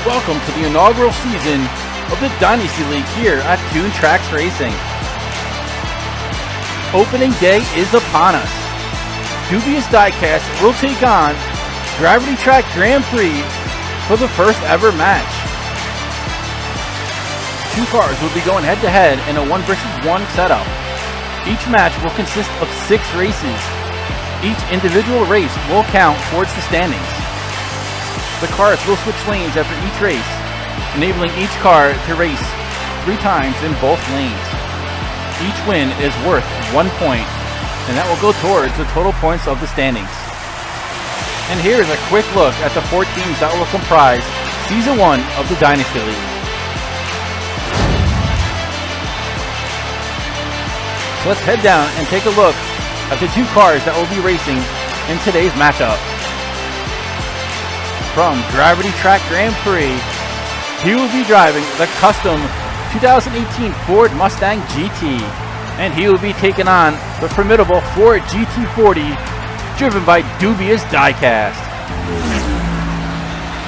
Welcome to the inaugural season of the Dynasty League here at Toon Tracks Racing. Opening day is upon us. Dubious-Diecast will take on Gravity Track GrandPrix for the first ever match. Two cars will be going head to head in a 1 versus 1 setup. Each match will consist of 6 races. Each individual race will count towards the standings. The cars will switch lanes after each race, enabling each car to race 3 times in both lanes. Each win is worth 1 point, and that will go towards the total points of the standings. And here is a quick look at the 4 teams that will comprise Season 1 of the Dynasty League. So let's head down and take a look at the 2 cars that will be racing in today's matchup. From Gravity Track GrandPrix, he will be driving the custom 2018 Ford Mustang GT, and he will be taking on the formidable Ford GT40 driven by Dubious-Diecast.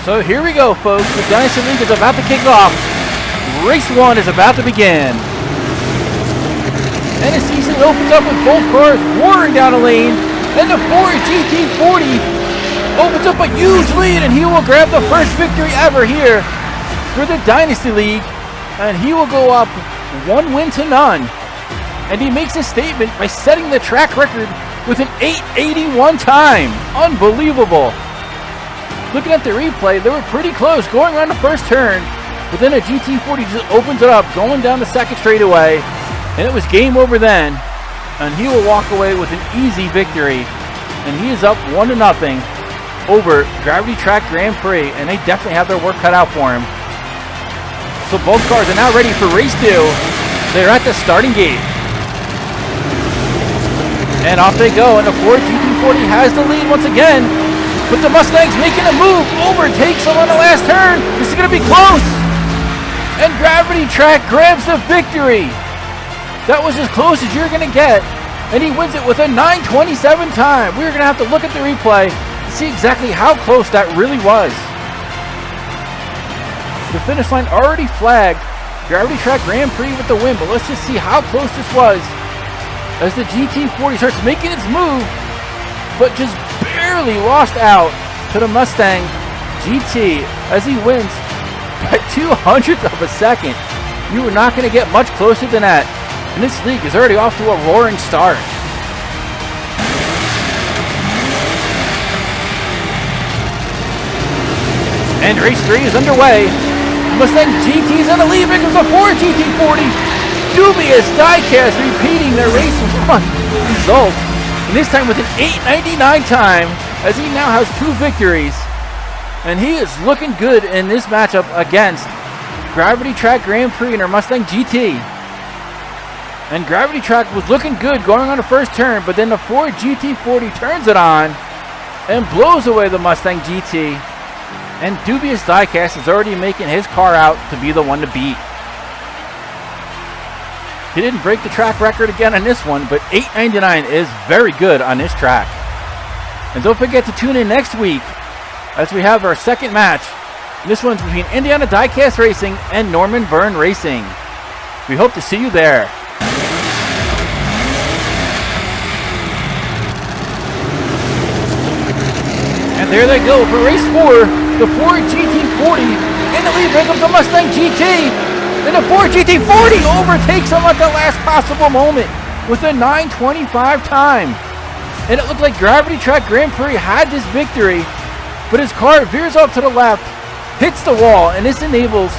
So here we go, folks. The Dynasty League is about to kick off. Race 1 is about to begin. And the season opens up with both cars roaring down a lane, and the Ford GT40 opens up a huge lead, and he will grab the first victory ever here for the Dynasty League, and he will go up 1 win to none. And he makes a statement by setting the track record with an 881 time. Unbelievable. Looking at the replay, they were pretty close going around the first turn, but then a GT40 just opens it up going down the second straightaway, and it was game over then, and he will walk away with an easy victory, and he is up 1-0 over Gravity Track GrandPrix, and they definitely have their work cut out for him. So both cars are now ready for race 2. They're at the starting gate. And off they go, and the Ford GT40 has the lead once again, but the Mustang's making a move, overtakes him on the last turn. This is going to be close. And Gravity Track grabs the victory. That was as close as you're going to get, and he wins it with a 927 time. We're going to have to look at the replay to see exactly how close that really was. The finish line already flagged Gravity Track GrandPrix with the win, but let's just see how close this was as the GT40 starts making its move, but just barely lost out to the Mustang GT as he wins by 200th of a second. You are not going to get much closer than that, and this league is already off to a roaring start. And race 3 is underway. Mustang GT's in the lead. Here comes the Ford GT40. Dubious-Diecast repeating their race 1 result, and this time with an 899 time, as he now has 2 victories. And he is looking good in this matchup against Gravity Track GrandPrix and their Mustang GT. And Gravity Track was looking good going on the first turn, but then the Ford GT40 turns it on and blows away the Mustang GT. And Dubious-Diecast is already making his car out to be the one to beat. He didn't break the track record again on this one, but 899 is very good on this track. And don't forget to tune in next week as we have our second match. This one's between Indiana Diecast Racing and Norman Byrne Racing. We hope to see you there. And there they go for race 4. The Ford GT40 in the lead. Here comes the Mustang GT. And the Ford GT40 overtakes him at the last possible moment with a 925 time. And it looked like Gravity Track GrandPrix had this victory, but his car veers off to the left, hits the wall, and this enables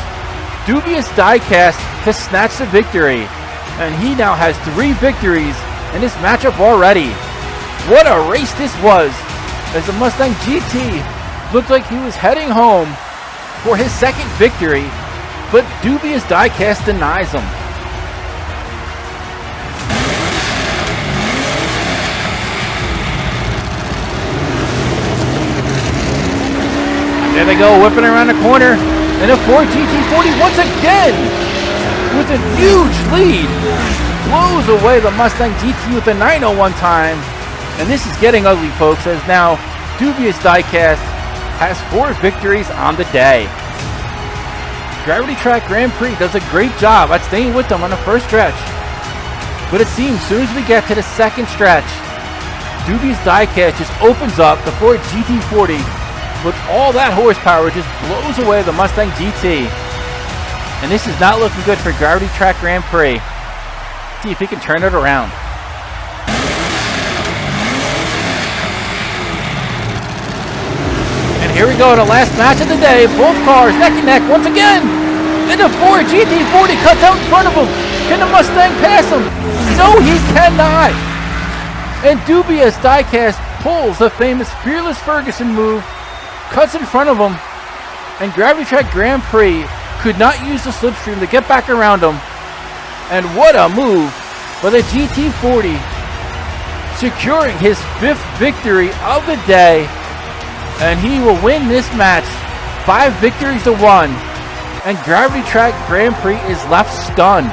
Dubious-Diecast to snatch the victory. And he now has 3 victories in this matchup already. What a race this was, as the Mustang GT looked like he was heading home for his second victory, but Dubious-Diecast denies him. There they go, whipping around the corner, and the Ford GT40 once again with a huge lead blows away the Mustang GT with a 901 time. And this is getting ugly, folks, as now Dubious-Diecast has 4 victories on the day. Gravity Track GrandPrix does a great job at staying with them on the first stretch. But it seems as soon as we get to the second stretch, Dubious-Diecast just opens up the Ford GT40 with all that horsepower, just blows away the Mustang GT. And this is not looking good for Gravity Track GrandPrix. See if he can turn it around. And here we go, the last match of the day. Both cars neck and neck once again. And the Ford GT40 cuts out in front of him. Can the Mustang pass him? No, he cannot. And Dubious-Diecast pulls the famous Fearless Ferguson move, cuts in front of him, and Gravity Track GrandPrix could not use the slipstream to get back around him. And what a move by the GT40, securing his 5th victory of the day. And he will win this match 5 victories to 1. And Gravity Track GrandPrix is left stunned.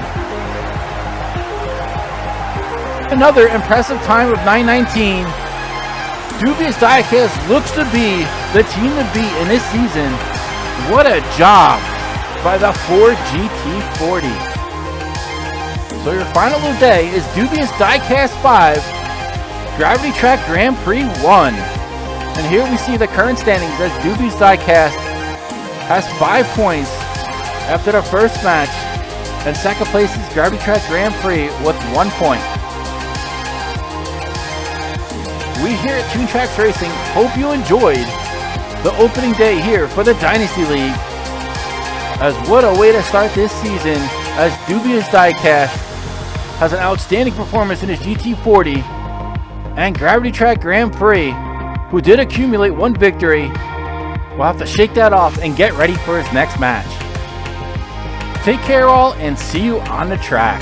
Another impressive time of 9:19. Dubious-Diecast looks to be the team to beat in this season. What a job by the Ford GT40. So your final of the day is Dubious-Diecast 5, Gravity Track GrandPrix 1. And here we see the current standings as Dubious-Diecast has 5 points after the first match, and second place is Gravity Track GrandPrix with 1 point. We here at Toon Tracks Racing hope you enjoyed the opening day here for the Dynasty League. As what a way to start this season, as Dubious-Diecast has an outstanding performance in his GT40, and Gravity Track GrandPrix, who did accumulate 1 victory, will have to shake that off and get ready for his next match. Take care all, and see you on the track.